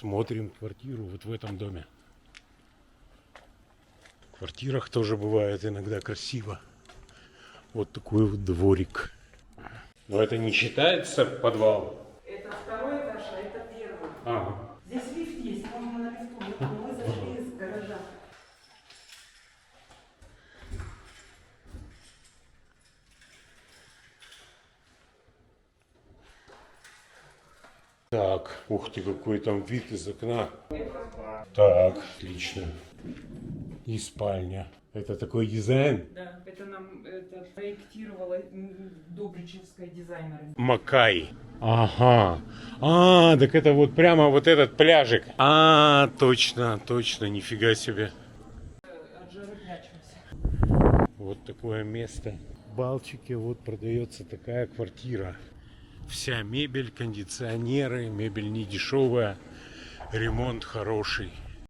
Смотрим квартиру вот в этом доме. В квартирах тоже бывает иногда красиво. Вот такой вот дворик. Но это не считается подвал? Это второй этаж, а это первый. Ага. Здесь лифт есть, можно на лифту. Мы зашли из гаража. Так, ух ты, какой там вид из окна. Так, отлично. И спальня. Это такой дизайн? Да, это нам это проектировала добричевская дизайнер. Макай. Ага. А, так это вот прямо вот этот пляжик. А, точно, точно, нифига себе. От жары прячемся. Вот такое место. В Балчике вот продается такая квартира. Вся мебель, кондиционеры, мебель не дешевая, ремонт хороший.